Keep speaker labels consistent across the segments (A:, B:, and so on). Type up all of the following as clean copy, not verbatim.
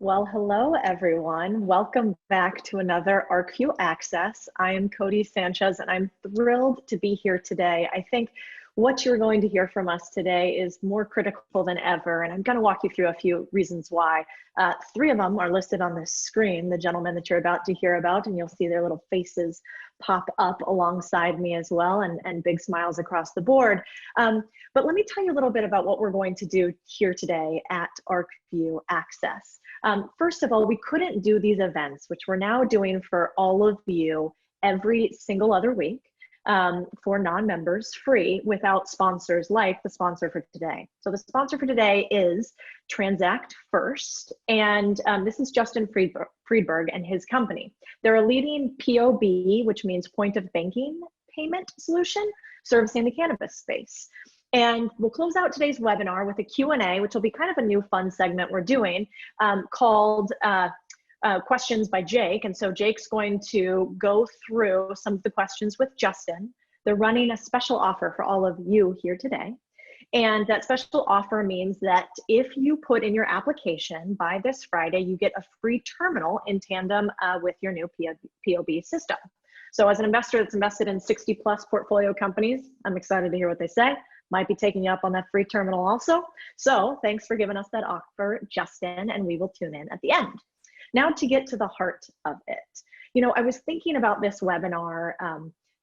A: Well, hello, everyone. Welcome back to another Arcview Access. I am Codie Sanchez, and I'm thrilled to be here today. I think what you're going to hear from us today is more critical than ever, and I'm going to walk you through a few reasons why. Three of them are listed on this screen, the gentlemen that you're about to hear about, and you'll see their little faces pop up alongside me as well, and big smiles across the board. But let me tell you a little bit about what we're going to do here today at Arcview Access. First of all, we couldn't do these events, which we're now doing for all of you every single other week for non-members free without sponsors like the sponsor for today. So the sponsor for today is Transact First, and this is Justin Friedberg and his company. They're a leading POB, which means point of banking payment solution, servicing the cannabis space. And we'll close out today's webinar with a Q&A, which will be kind of a new fun segment we're doing called Questions by Jake. And so Jake's going to go through some of the questions with Justin. They're running a special offer for all of you here today. And that special offer means that if you put in your application by this Friday, you get a free terminal in tandem with your new POB system. So as an investor that's invested in 60 plus portfolio companies, I'm excited to hear what they say. Might be taking you up on that free terminal also. So thanks for giving us that offer, Justin, and we will tune in at the end. Now to get to the heart of it. You know, I was thinking about this webinar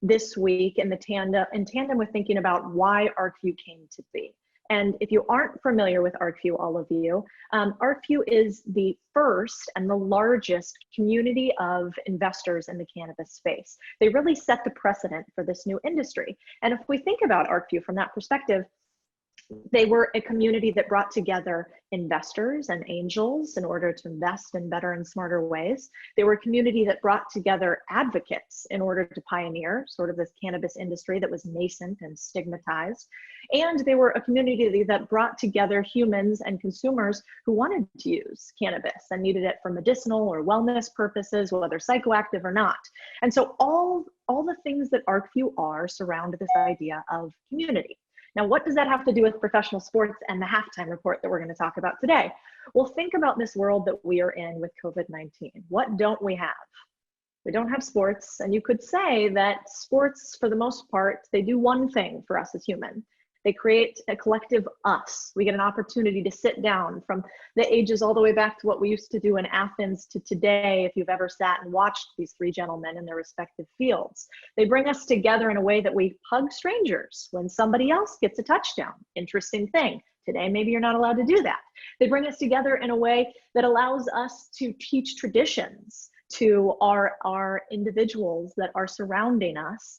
A: this week in tandem with thinking about why Arcview came to be. And if you aren't familiar with Arcview, all of you, Arcview is the first and the largest community of investors in the cannabis space. They really set the precedent for this new industry. And if we think about Arcview from that perspective, they were a community that brought together investors and angels in order to invest in better and smarter ways. They were a community that brought together advocates in order to pioneer sort of this cannabis industry that was nascent and stigmatized. And they were a community that brought together humans and consumers who wanted to use cannabis and needed it for medicinal or wellness purposes, whether psychoactive or not. And so all the things that Arcview are surround this idea of community. Now, what does that have to do with professional sports and the halftime report that we're going to talk about today? Well, think about this world that we are in with COVID-19. What don't we have? We don't have sports, and you could say that sports, for the most part, they do one thing for us as humans. They create a collective us. We get an opportunity to sit down from the ages all the way back to what we used to do in Athens to today, if you've ever sat and watched these three gentlemen in their respective fields. They bring us together in a way that we hug strangers when somebody else gets a touchdown. Interesting thing. Today, maybe you're not allowed to do that. They bring us together in a way that allows us to teach traditions to our individuals that are surrounding us,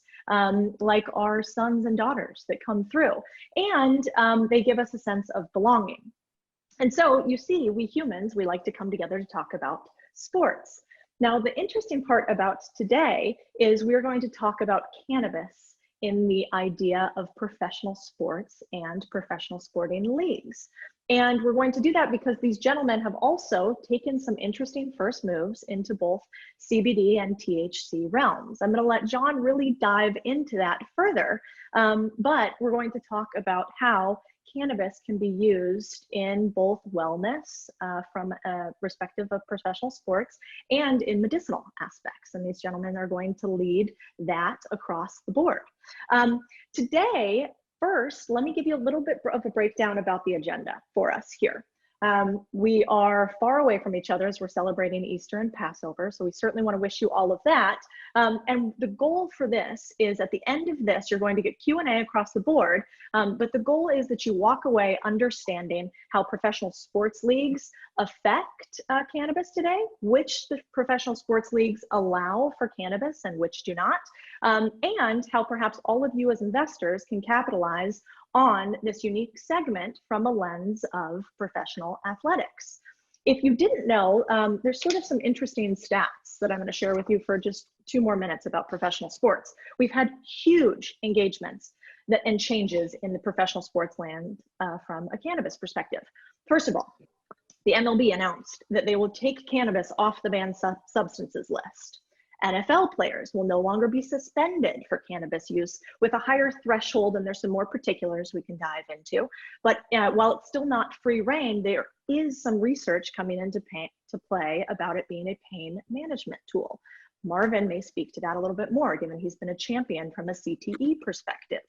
A: like our sons and daughters that come through. And they give us a sense of belonging. And so you see, we humans, we like to come together to talk about sports. Now, the interesting part about today is we're going to talk about cannabis in the idea of professional sports and professional sporting leagues. And we're going to do that because these gentlemen have also taken some interesting first moves into both CBD and THC realms. I'm going to let John really dive into that further, but we're going to talk about how cannabis can be used in both wellness from a perspective of professional sports and in medicinal aspects. And these gentlemen are going to lead that across the board. Today, first, let me give you a little bit of a breakdown about the agenda for us here. We are far away from each other as we're celebrating Easter and Passover, so we certainly want to wish you all of that. And the goal for this is at the end of this, you're going to get Q&A across the board, but the goal is that you walk away understanding how professional sports leagues affect cannabis today, which the professional sports leagues allow for cannabis and which do not, and how perhaps all of you as investors can capitalize on this unique segment from a lens of professional athletics. If you didn't know, there's sort of some interesting stats that I'm going to share with you for just 2 more minutes about professional sports. We've had huge engagements and changes in the professional sports land from a cannabis perspective. First of all, the MLB announced that they will take cannabis off the banned substances list. NFL players will no longer be suspended for cannabis use with a higher threshold, and there's some more particulars we can dive into. But while it's still not free reign, there is some research coming into play about it being a pain management tool. Marvin may speak to that a little bit more, given he's been a champion from a CTE perspective.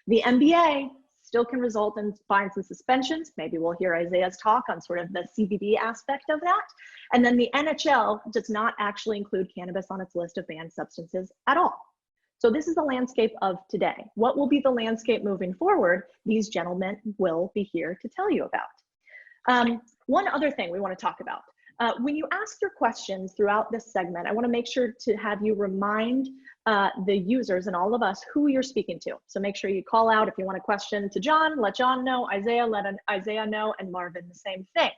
A: The NBA still can result in fines and suspensions. Maybe we'll hear Isiah's talk on sort of the CBD aspect of that. And then the NHL does not actually include cannabis on its list of banned substances at all. So this is the landscape of today. What will be the landscape moving forward? These gentlemen will be here to tell you about. One other thing we want to talk about. When you ask your questions throughout this segment, I want to make sure to have you remind the users and all of us who you're speaking to. So make sure you call out if you want a question to John, let John know, Isiah, let Isiah know, and Marvin the same thing.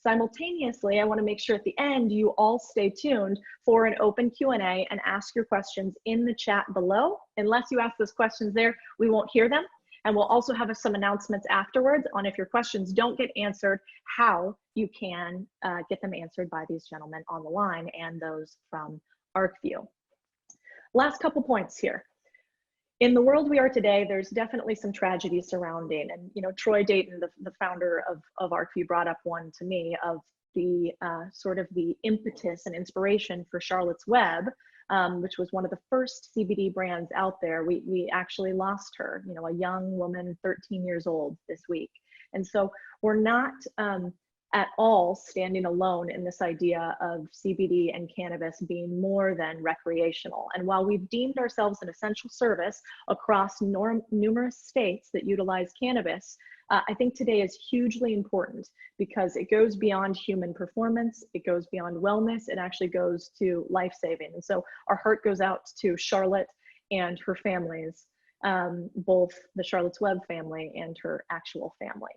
A: Simultaneously, I want to make sure at the end you all stay tuned for an open Q&A and ask your questions in the chat below. Unless you ask those questions there, we won't hear them. And we'll also have some announcements afterwards on if your questions don't get answered, how you can get them answered by these gentlemen on the line and those from Arcview. Last couple points here. In the world we are today, there's definitely some tragedy surrounding, and Troy Dayton, the founder of Arcview, brought up one to me of the sort of the impetus and inspiration for Charlotte's Web, which was one of the first CBD brands out there. We actually lost her, a young woman, 13 years old this week. And so we're not at all standing alone in this idea of CBD and cannabis being more than recreational. And while we've deemed ourselves an essential service across numerous states that utilize cannabis, I think today is hugely important because it goes beyond human performance, it goes beyond wellness, it actually goes to life-saving. And so our heart goes out to Charlotte and her families, both the Charlotte's Web family and her actual family.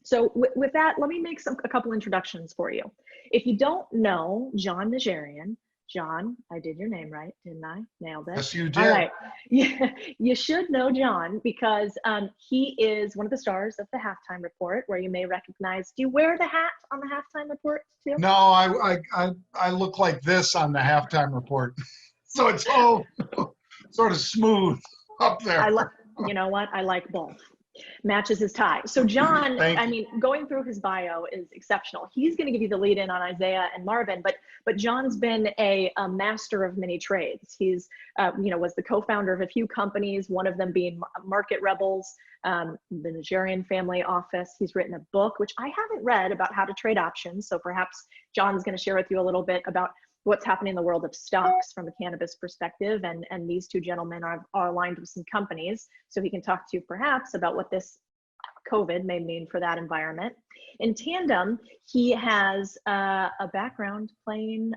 A: So with that, let me make a couple introductions for you. If you don't know John Najarian, John, I did your name right, didn't I? Nailed it.
B: Yes, you did.
A: All right. Yeah, you should know John because he is one of the stars of the Halftime Report, where you may recognize. Do you wear the hat on the Halftime Report too?
B: No, I look like this on the Halftime Report, so it's all sort of smooth up there.
A: You know what? I like both. Matches his tie. So John, I mean, going through his bio is exceptional. He's going to give you the lead in on Isiah and Marvin, but John's been a master of many trades. He's, was the co-founder of a few companies, one of them being Market Rebels, the Najarian family office. He's written a book, which I haven't read, about how to trade options. So perhaps John's going to share with you a little bit about what's happening in the world of stocks from a cannabis perspective. And these two gentlemen are aligned with some companies. So he can talk to you perhaps about what this COVID may mean for that environment. In tandem, he has a background playing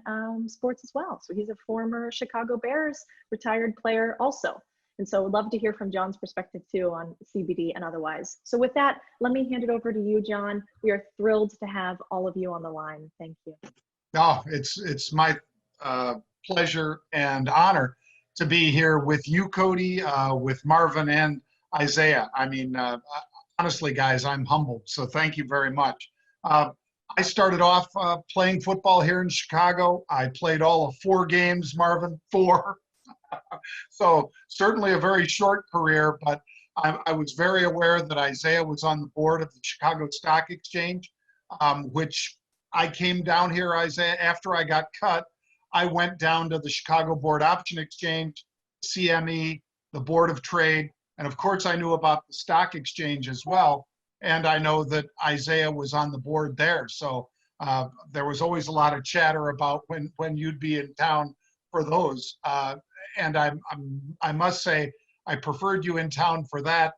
A: sports as well. So he's a former Chicago Bears retired player also. And so I'd love to hear from John's perspective too on CBD and otherwise. So with that, let me hand it over to you, John. We are thrilled to have all of you on the line. Thank you.
B: Oh, it's my pleasure and honor to be here with you, Codie, with Marvin and Isiah. I mean, honestly, guys, I'm humbled. So thank you very much. I started off playing football here in Chicago. I played all of 4 games, Marvin, 4. So certainly a very short career, but I was very aware that Isiah was on the board of the Chicago Stock Exchange, which I came down here, Isiah, after I got cut. I went down to the Chicago Board Option Exchange, CME, the Board of Trade, and of course I knew about the stock exchange as well. And I know that Isiah was on the board there. So there was always a lot of chatter about when you'd be in town for those. And I must say, I preferred you in town for that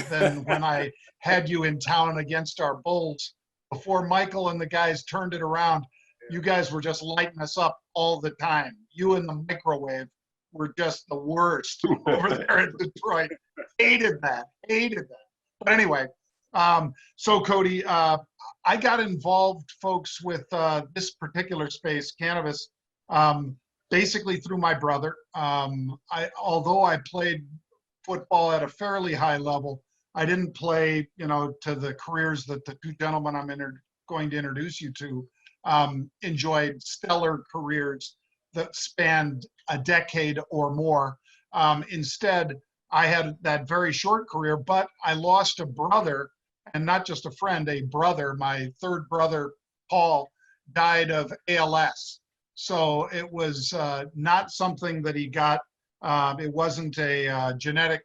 B: than when I had you in town against our Bulls. Before Michael and the guys turned it around, you guys were just lighting us up all the time. You and the microwave were just the worst over there in Detroit. Hated that. But anyway, so Codie, I got involved, folks, with this particular space, cannabis, basically through my brother. Although I played football at a fairly high level, I didn't play, to the careers that the two gentlemen I'm going to introduce you to enjoyed stellar careers. that spanned a decade or more. Instead, I had that very short career, but I lost a brother, and not just a friend, a brother. My third brother, Paul, died of ALS. So it was not something that he got. It wasn't a genetic,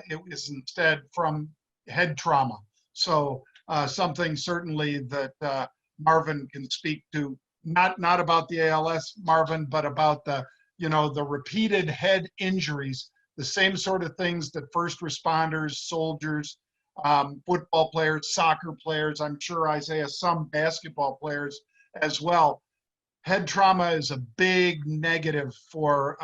B: it was instead from head trauma. So something certainly that Marvin can speak to, not about the ALS, Marvin, but about the, the repeated head injuries, the same sort of things that first responders, soldiers, football players, soccer players, I'm sure Isiah, some basketball players as well. Head trauma is a big negative for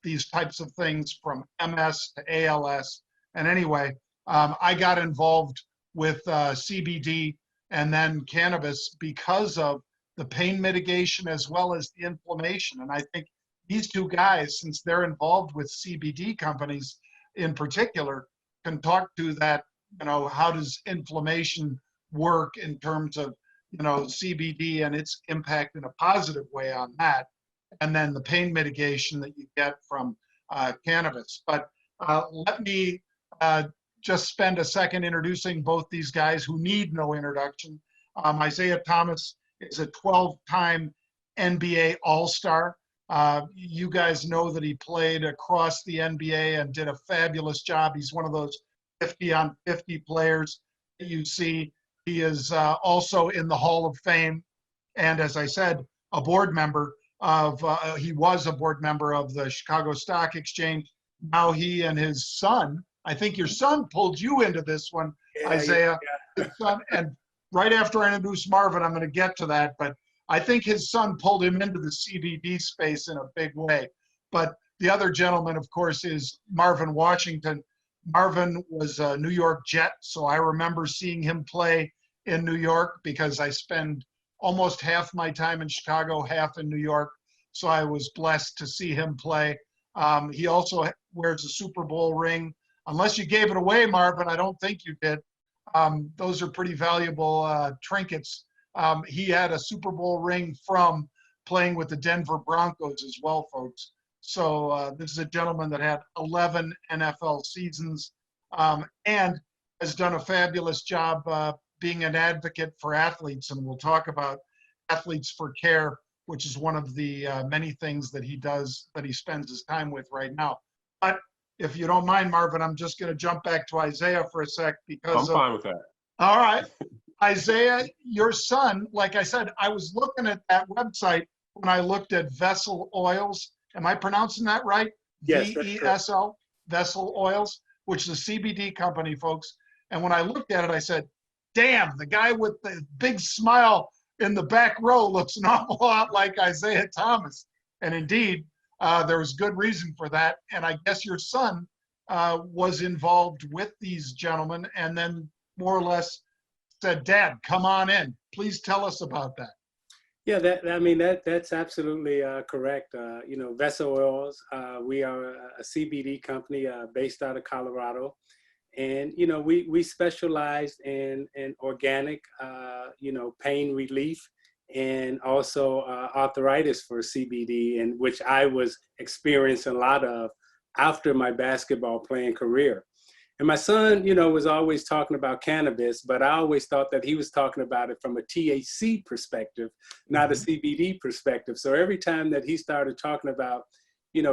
B: these types of things, from MS to ALS. And anyway, I got involved with CBD and then cannabis because of the pain mitigation as well as the inflammation. And I think these two guys, since they're involved with CBD companies in particular, can talk to that, how does inflammation work in terms of, CBD and its impact in a positive way on that, and then the pain mitigation that you get from cannabis. But let me just spend a second introducing both these guys who need no introduction. Isiah Thomas is a 12-time NBA All-Star. You guys know that he played across the NBA and did a fabulous job. He's one of those 50 on 50 players that you see. He is also in the Hall of Fame. And as I said, a board member of, he was a board member of the Chicago Stock Exchange. Now he and his son, I think your son pulled you into this one, Isiah. Yeah. His son, and right after I introduce Marvin, I'm going to get to that, but I think his son pulled him into the CBD space in a big way. But the other gentleman, of course, is Marvin Washington. Marvin was a New York Jet, so I remember seeing him play in New York because I spend almost half my time in Chicago, half in New York. So I was blessed to see him play. He also wears a Super Bowl ring. Unless you gave it away, Marvin, I don't think you did. Those are pretty valuable trinkets. He had a Super Bowl ring from playing with the Denver Broncos as well, folks. So this is a gentleman that had 11 NFL seasons and has done a fabulous job being an advocate for athletes. And we'll talk about Athletes for Care, which is one of the many things that he does, that he spends his time with right now. But if you don't mind, Marvin, I'm just going to jump back to Isiah for a sec because
C: I'm fine with that.
B: All right. Isiah, your son, like I said, I was looking at that website when I looked at Vessel Oils. Am I pronouncing that right?
C: Yes.
B: VESL, Vessel Oils, which is a CBD company, folks. And when I looked at it, I said, damn, the guy with the big smile in the back row looks an awful lot like Isiah Thomas. And indeed, there was good reason for that. And I guess your son was involved with these gentlemen and then more or less said, Dad, come on in. Please tell us about that.
C: Yeah, that's absolutely correct. Vessel Oils, we are a CBD company based out of Colorado. And, we specialize in organic, pain relief and also arthritis for CBD, and which I was experiencing a lot of after my basketball playing career. And my son, was always talking about cannabis, but I always thought that he was talking about it from a THC perspective, not a CBD perspective. So every time that he started talking about,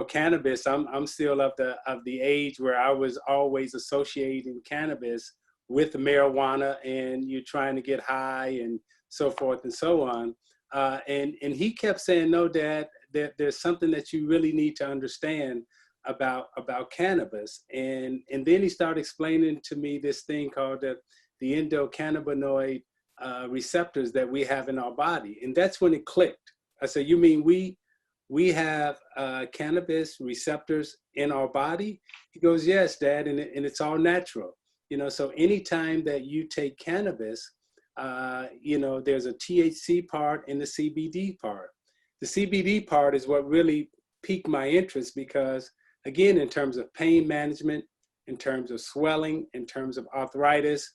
C: cannabis, I'm still of the age where I was always associating cannabis with marijuana and you're trying to get high and so forth and so on. And he kept saying, no, Dad, there's something that you really need to understand about cannabis. And then he started explaining to me this thing called the endocannabinoid receptors that we have in our body. And that's when it clicked. I said, you mean we have cannabis receptors in our body? He goes, yes, Dad, and it's all natural. So anytime that you take cannabis, there's a THC part and the CBD part. The CBD part is what really piqued my interest because, again, in terms of pain management, in terms of swelling, in terms of arthritis,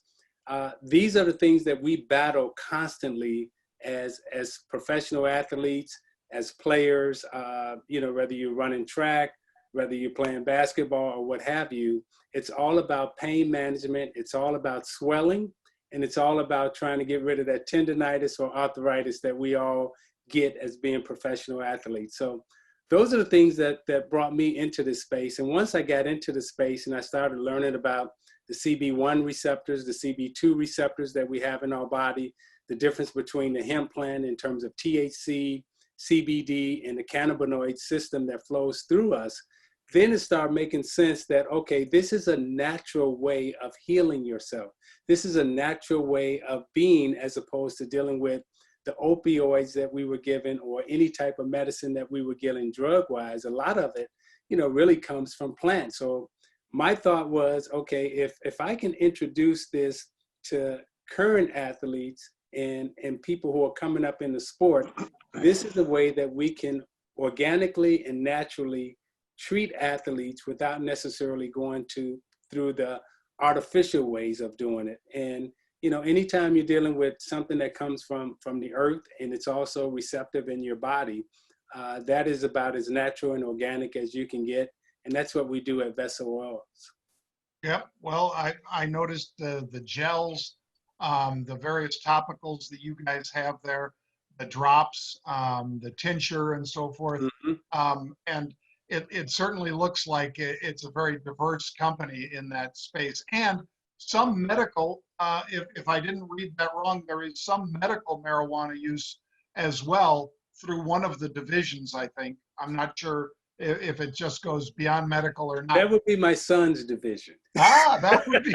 C: these are the things that we battle constantly as professional athletes, as players, whether you're running track, whether you're playing basketball or what have you, it's all about pain management. It's all about swelling, and it's all about trying to get rid of that tendonitis or arthritis that we all get as being professional athletes. So those are the things that brought me into this space. And once I got into the space and I started learning about the CB1 receptors, the CB2 receptors that we have in our body, the difference between the hemp plant in terms of THC, CBD, and the cannabinoid system that flows through us, then it started making sense that, okay, this is a natural way of healing yourself. This is a natural way of being, as opposed to dealing with the opioids that we were given or any type of medicine that we were getting drug-wise. A lot of it, really comes from plants. So my thought was, okay, if I can introduce this to current athletes and people who are coming up in the sport, this is a way that we can organically and naturally treat athletes without necessarily going through the artificial ways of doing it. And anytime you're dealing with something that comes from the earth and it's also receptive in your body, that is about as natural and organic as you can get. And that's what we do at Vessel Oils.
B: Yep. Well, I noticed the gels, the various topicals that you guys have there, the drops, the tincture and so forth.
C: Mm-hmm.
B: And it certainly looks like it's a very diverse company in that space. And some medical, if I didn't read that wrong, there is some medical marijuana use as well through one of the divisions, I think. I'm not sure if it just goes beyond medical or not.
C: That would be my son's division.
B: Ah, that would be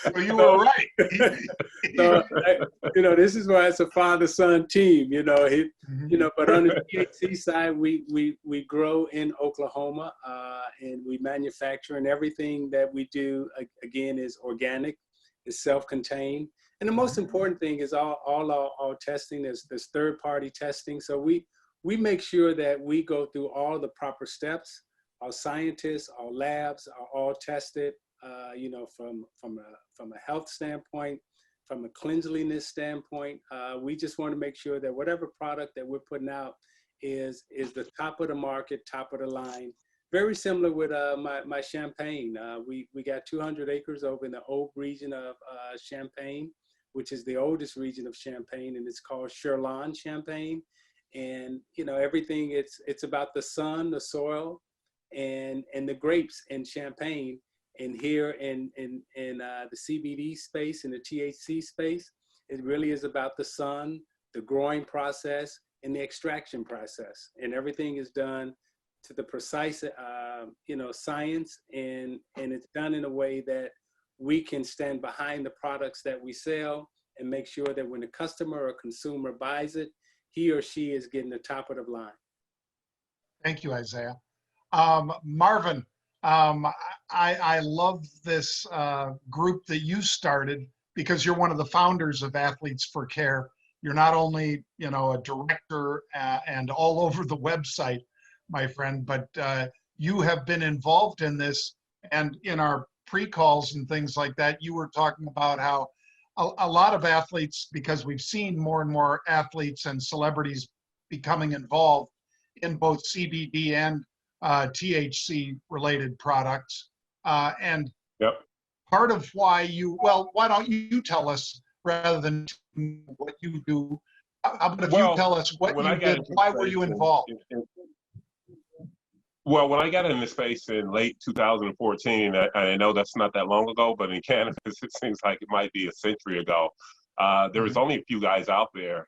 B: So you were right.
C: So, this is why it's a father-son team, but on the THC side, we grow in Oklahoma, and we manufacture, and everything that we do, again, is organic, is self-contained. And the most important thing is all our testing, there's third-party testing. So we make sure that we go through all the proper steps. Our scientists, our labs are all tested, from a health standpoint, from a cleanliness standpoint. We just want to make sure that whatever product that we're putting out is the top of the market, top of the line. Very similar with my champagne. We got 200 acres over in the Oak region of Champagne, which is the oldest region of Champagne, and it's called Sherlon Champagne. And everything, it's about the sun, the soil, and the grapes in Champagne. And here in the CBD space, in the THC space, it really is about the sun, the growing process, and the extraction process. And everything is done to the precise, science, and it's done in a way that we can stand behind the products that we sell and make sure that when the customer or consumer buys it, he or she is getting the top of the line.
B: Thank you, Isiah. Marvin, I love this group that you started because you're one of the founders of Athletes for Care. You're not only, a director and all over the website, my friend, but you have been involved in this. And in our pre-calls and things like that, you were talking about how a lot of athletes, because we've seen more and more athletes and celebrities becoming involved in both CBD and THC related products. And
D: yep.
B: Part of why why don't you tell us rather than what you do? How about if you tell us what you did, why were you involved?
D: Well, when I got in the space in late 2014, I know that's not that long ago, but in cannabis, it seems like it might be a century ago. There was only a few guys out there.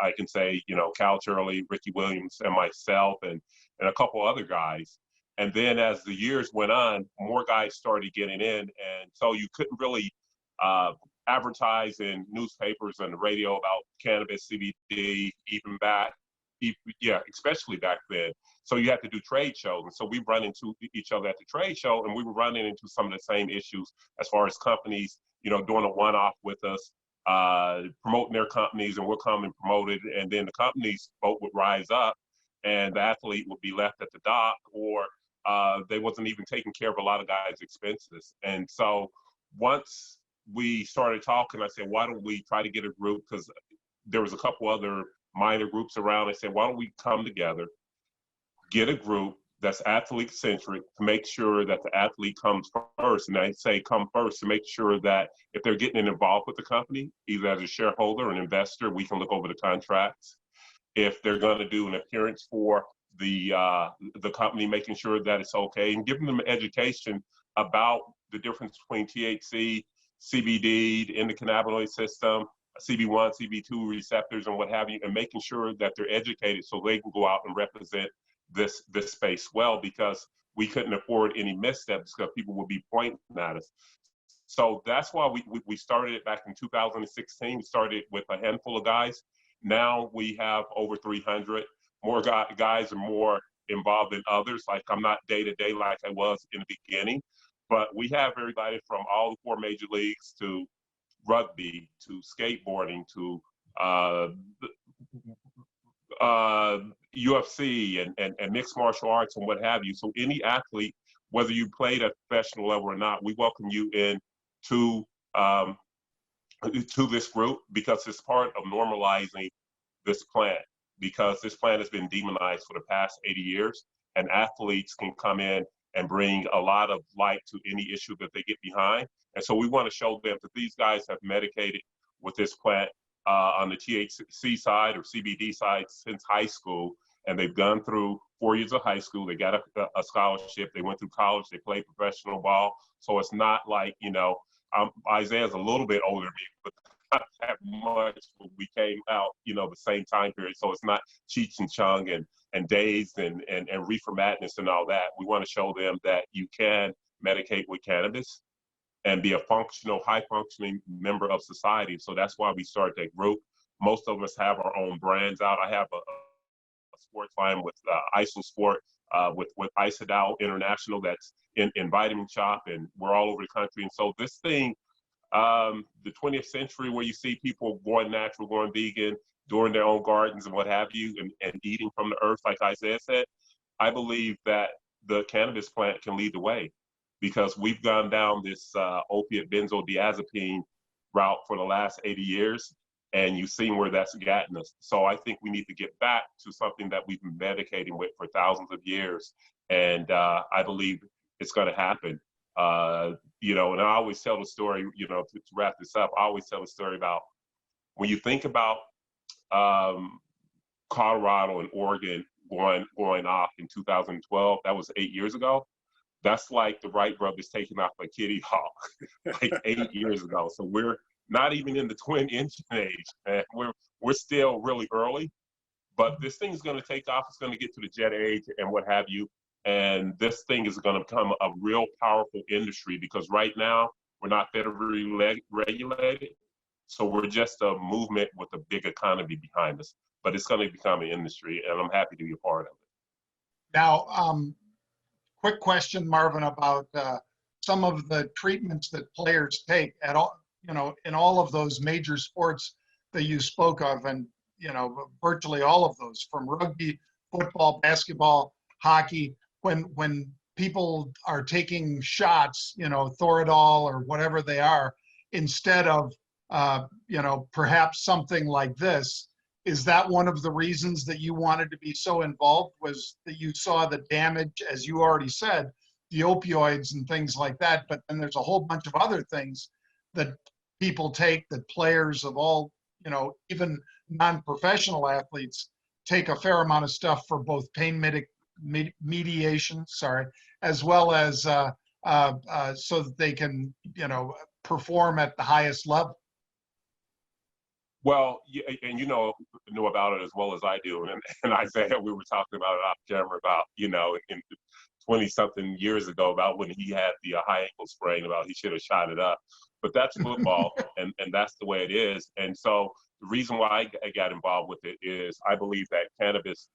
D: I can say, Cal Turley, Ricky Williams, and myself, and a couple other guys. And then as the years went on, more guys started getting in. And so you couldn't really advertise in newspapers and the radio about cannabis, CBD, especially back then. So you had to do trade shows. And so we run into each other at the trade show, and we were running into some of the same issues as far as companies, doing a one-off with us, promoting their companies, and we'll come and promote it. And then the company's boat would rise up and the athlete would be left at the dock, or they wasn't even taking care of a lot of guys' expenses. And so once we started talking, I said, why don't we try to get a group? Because there was a couple other minor groups around. I said, why don't we come together, get a group that's athlete-centric to make sure that the athlete comes first. And I say come first to make sure that if they're getting involved with the company, either as a shareholder or an investor, we can look over the contracts. If they're going to do an appearance for the company, making sure that it's okay, and giving them education about the difference between THC, CBD, the endocannabinoid system, CB1, CB2 receptors, and what have you, and making sure that they're educated so they can go out and represent this space well, because we couldn't afford any missteps because people would be pointing at us. So that's why we started it back in 2016. We started with a handful of guys. Now we have over 300. More guys are more involved than others. Like, I'm not day-to-day like I was in the beginning, but we have everybody from all the 4 major leagues to rugby, to skateboarding, to UFC and mixed martial arts and what have you. So any athlete, whether you played at professional level or not, we welcome you in to this group, because it's part of normalizing this plant, because this plant has been demonized for the past 80 years, and athletes can come in and bring a lot of light to any issue that they get behind. And so we want to show them that these guys have medicated with this plant on the THC side or CBD side since high school, and they've gone through 4 years of high school. They got a scholarship. They went through college. They played professional ball. So it's not like, Isiah's a little bit older than me, but not that much. We came out, the same time period. So it's not Cheech and Chong and Dazed and Reefer Madness and all that. We want to show them that you can medicate with cannabis and be a functional, high-functioning member of society. So that's why we started that group. Most of us have our own brands out. I have a sports line with ISO Sport, with Isiah International that's in Vitamin Shop, and we're all over the country. And so this thing, the 20th century, where you see people going natural, going vegan, doing their own gardens and what have you, and eating from the earth, like Isiah said, I believe that the cannabis plant can lead the way, because we've gone down this opiate benzodiazepine route for the last 80 years, and you've seen where that's gotten us. So I think we need to get back to something that we've been medicating with for thousands of years, and I believe it's going to happen. And I always tell the story, to wrap this up, I always tell the story about when you think about Colorado and Oregon going off in 2012, that was 8 years ago. That's like the Wright brothers taking off a Kitty Hawk like 8 years ago. So we're not even in the twin engine age, man. We're still really early, but this thing is going to take off. It's going to get to the jet age and what have you. And this thing is going to become a real powerful industry, because right now we're not federally regulated. So we're just a movement with a big economy behind us, but it's going to become an industry, and I'm happy to be a part of it.
B: Now, quick question, Marvin, about some of the treatments that players take at all, in all of those major sports that you spoke of, and virtually all of those, from rugby, football, basketball, hockey. When people are taking shots, Thoradol or whatever they are, instead of perhaps something like this, is that one of the reasons that you wanted to be so involved, was that you saw the damage, as you already said, the opioids and things like that, but then there's a whole bunch of other things that people take, that players of all, even non-professional athletes take a fair amount of stuff for both pain mediation, as well as so that they can, perform at the highest level.
D: Well, and know about it as well as I do. And Isiah, we were talking about it off camera about, in 20-something years ago, about when he had the high ankle sprain, about he should have shot it up. But that's football, and that's the way it is. And so the reason why I got involved with it is I believe that cannabis,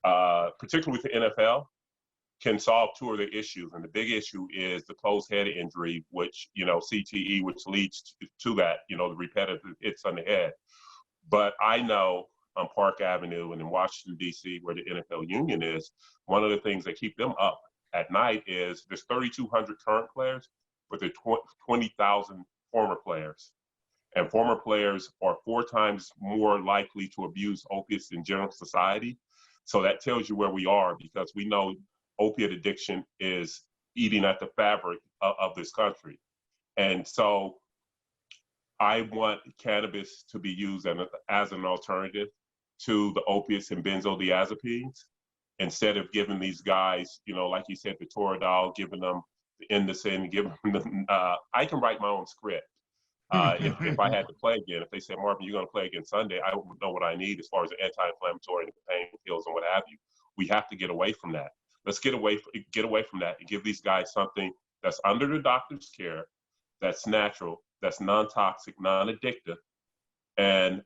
D: particularly with the NFL, can solve two of the issues. And the big issue is the closed head injury, which, CTE, which leads to that, the repetitive hits on the head. But I know on Park Avenue and in Washington, D.C., where the NFL union is, one of the things that keep them up at night is there's 3,200 current players, but there are 20,000 former players. And former players are 4 times more likely to abuse opiates in general society. So that tells you where we are, because we know opiate addiction is eating at the fabric of this country. And so I want cannabis to be used as an alternative to the opiates and benzodiazepines, instead of giving these guys, you know, like you said, the Toradol, giving them the Indocin, giving them, I can write my own script. If I had to play again, if they said, Marvin, you're going to play again Sunday, I would know what I need as far as the anti-inflammatory and pain pills and what have you. We have to get away from that. Let's get away from that and give these guys something that's under the doctor's care, that's natural, that's non-toxic, non-addictive, and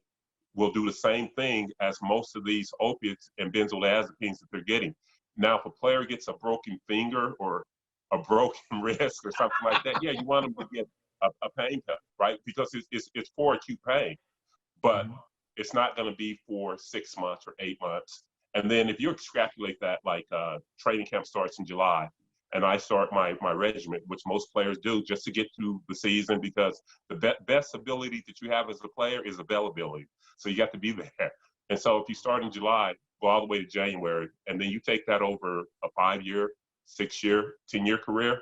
D: will do the same thing as most of these opiates and benzodiazepines that they're getting. Now, if a player gets a broken finger or a broken wrist or something like that, yeah, you want them to get a pain pill, right? Because it's for acute pain, but it's not going to be for 6 months or 8 months. And then if you extrapolate that, like training camp starts in July, and I start my regimen, which most players do just to get through the season, because the best ability that you have as a player is availability. So you got to be there. And so if you start in July, go all the way to January, and then you take that over a 5-year, 6-year, 10-year career,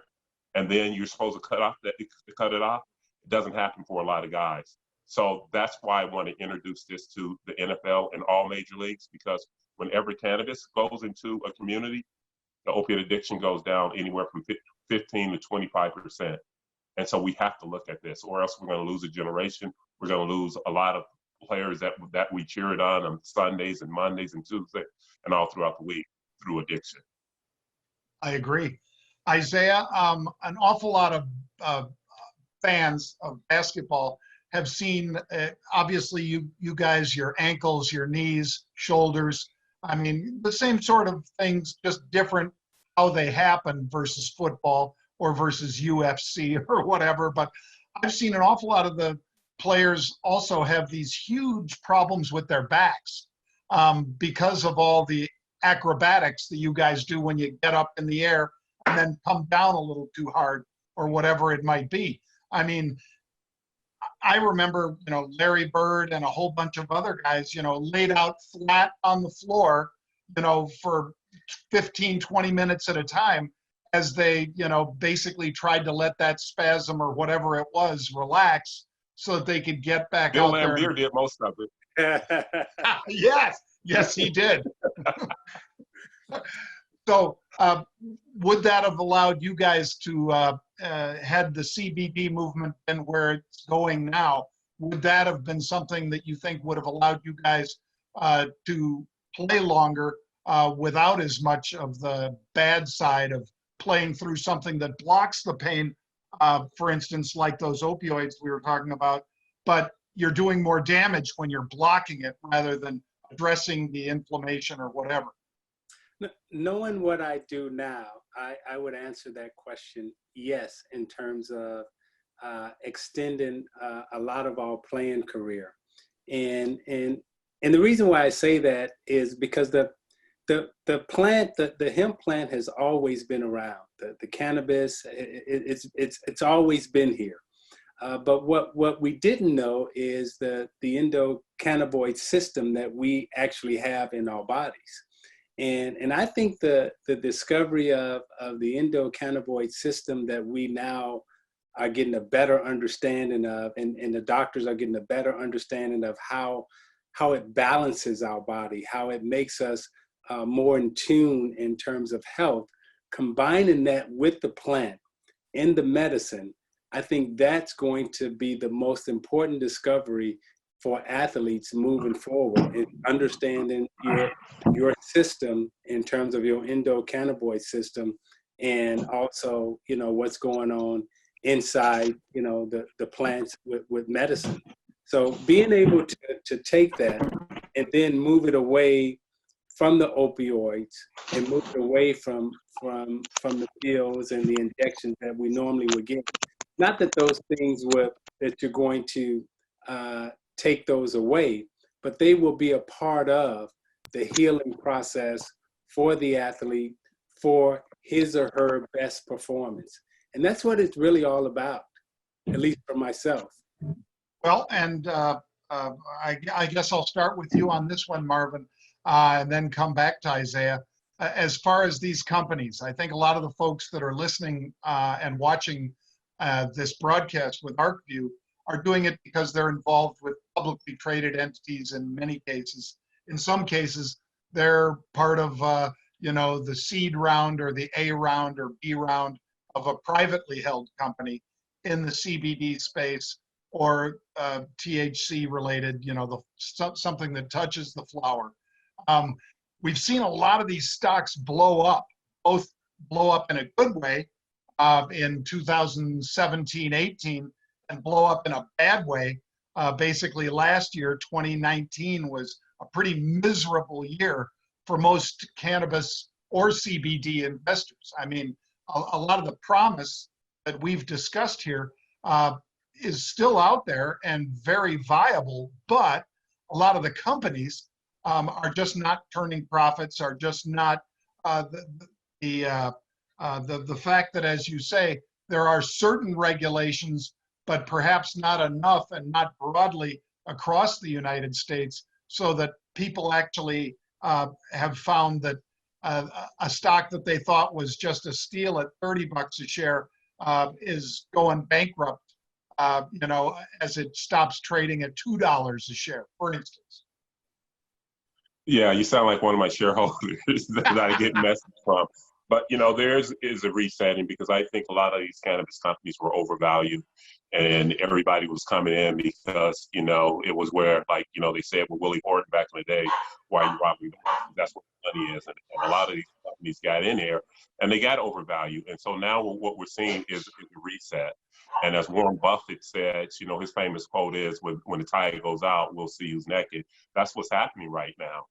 D: and then you're supposed to cut it off. It doesn't happen for a lot of guys. So that's why I want to introduce this to the NFL and all major leagues, because whenever cannabis goes into a community, the opiate addiction goes down anywhere from 15 to 25%. And so we have to look at this, or else we're going to lose a generation. We're going to lose a lot of players that we cheered on Sundays and Mondays and Tuesdays and all throughout the week through addiction.
B: I agree. Isiah, an awful lot of fans of basketball have seen, obviously, you guys, your ankles, your knees, shoulders. I mean, the same sort of things, just different how they happen versus football or versus UFC or whatever. But I've seen an awful lot of the players also have these huge problems with their backs because of all the acrobatics that you guys do when you get up in the air and then come down a little too hard or whatever it might be. I mean, I remember, Larry Bird and a whole bunch of other guys, laid out flat on the floor, for 15, 20 minutes at a time as they, basically tried to let that spasm or whatever it was relax so that they could get back
D: Bill
B: out there.
D: Lambier did most of it.
B: Yes, he did. So would that have allowed you guys to had the CBD movement been where it's going now? Would that have been something that you think would have allowed you guys to play longer without as much of the bad side of playing through something that blocks the pain, for instance, like those opioids we were talking about, but you're doing more damage when you're blocking it rather than addressing the inflammation or whatever?
C: Knowing what I do now, I would answer that question yes, in terms of extending a lot of our playing career. And the reason why I say that is because the plant, the hemp plant has always been around. The cannabis, it's always been here. But what we didn't know is the endocannabinoid system that we actually have in our bodies. And I think the discovery of the endocannabinoid system that we now are getting a better understanding of, and the doctors are getting a better understanding of how it balances our body, how it makes us more in tune in terms of health, combining that with the plant in the medicine, I think that's going to be the most important discovery for athletes moving forward, in understanding your system in terms of your endocannabinoid system, and also what's going on inside the plants with medicine. So being able to take that and then move it away from the opioids and move it away from the pills and the injections that we normally would get. Not that those things that you're going to take those away, but they will be a part of the healing process for the athlete for his or her best performance. And that's what it's really all about, at least for myself.
B: Well, and I guess I'll start with you on this one, Marvin, and then come back to Isiah. As far as these companies, I think a lot of the folks that are listening and watching this broadcast with Arcview are doing it because they're involved with publicly traded entities in many cases. In some cases, they're part of the seed round or the A round or B round of a privately held company in the CBD space, or THC related, something that touches the flower. We've seen a lot of these stocks blow up, both blow up in a good way in 2017, 18, and blow up in a bad way. Basically last year, 2019, was a pretty miserable year for most cannabis or CBD investors. I mean, a lot of the promise that we've discussed here is still out there and very viable, but a lot of the companies are just not turning profits, are just not the fact that, as you say, there are certain regulations, but perhaps not enough and not broadly across the United States, so that people actually have found that a stock that they thought was just a steal at $30 a share is going bankrupt, as it stops trading at $2 a share, for instance.
D: Yeah, you sound like one of my shareholders that I get messages from. But there is a resetting, because I think a lot of these cannabis companies were overvalued, and everybody was coming in because it was where, like they said with Willie Horton back in the day, why you robbing? That's what money is, and a lot of these companies got in there and they got overvalued, and so now what we're seeing is a reset. And as Warren Buffett said, his famous quote is, "When the tide goes out, we'll see who's naked." That's what's happening right now.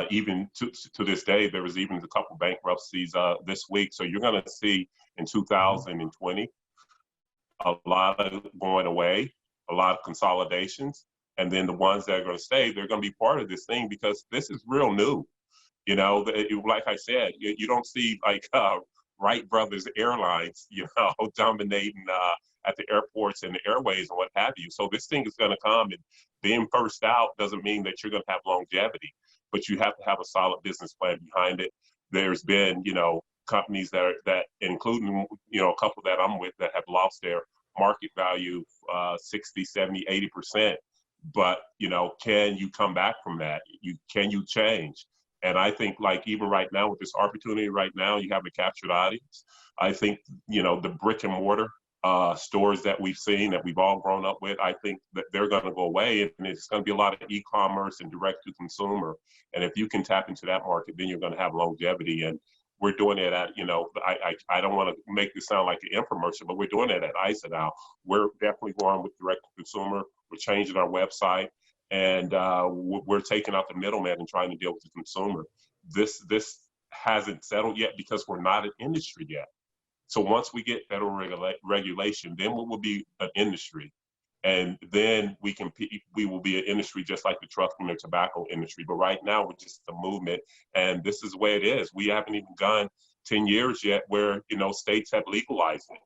D: Even to this day, there was even a couple bankruptcies this week. So you're going to see in 2020 a lot of going away, a lot of consolidations, and then the ones that are going to stay, they're going to be part of this thing, because this is real new. Like I said, you don't see like Wright Brothers Airlines, dominating at the airports and the airways and what have you. So this thing is going to come, and being first out doesn't mean that you're going to have longevity, but you have to have a solid business plan behind it. There's been, companies that including, a couple that I'm with, that have lost their market value 60, 70, 80%. But, can you come back from that? Can you change? And I think, like, even right now with this opportunity right now, you have a captured audience. I think, the brick and mortar stores that we've seen, that we've all grown up with, I think that they're going to go away, and it's going to be a lot of e-commerce and direct to consumer. And if you can tap into that market, then you're going to have longevity. And we're doing it at, I don't want to make this sound like an infomercial, but we're doing it at Isiah now. We're definitely going with direct to consumer. We're changing our website, and we're taking out the middleman and trying to deal with the consumer. This hasn't settled yet because we're not an industry yet. So once we get federal regulation, then we will be an industry. And then we will be an industry just like the trucking and tobacco industry. But right now, we're just a movement, and this is the way it is. We haven't even gone 10 years yet where, states have legalized it.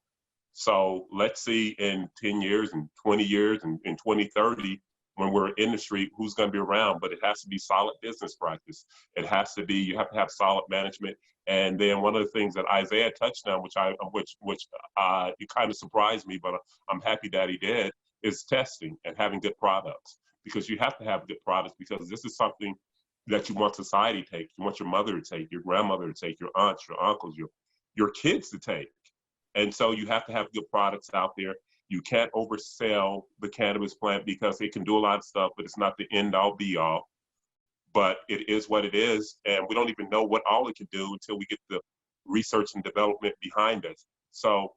D: So let's see in 10 years and 20 years and in 2030, when we're an industry, who's going to be around. But it has to be solid business practice. It has to be, you have to have solid management. And then one of the things that Isiah touched on, which it kind of surprised me, but I'm happy that he did, is testing and having good products. Because you have to have good products, because this is something that you want society to take. You want your mother to take, your grandmother to take, your aunts, your uncles, your kids to take. And so you have to have good products out there. You can't oversell the cannabis plant, because it can do a lot of stuff, but it's not the end all be all. But it is what it is. And we don't even know what all it can do until we get the research and development behind us. So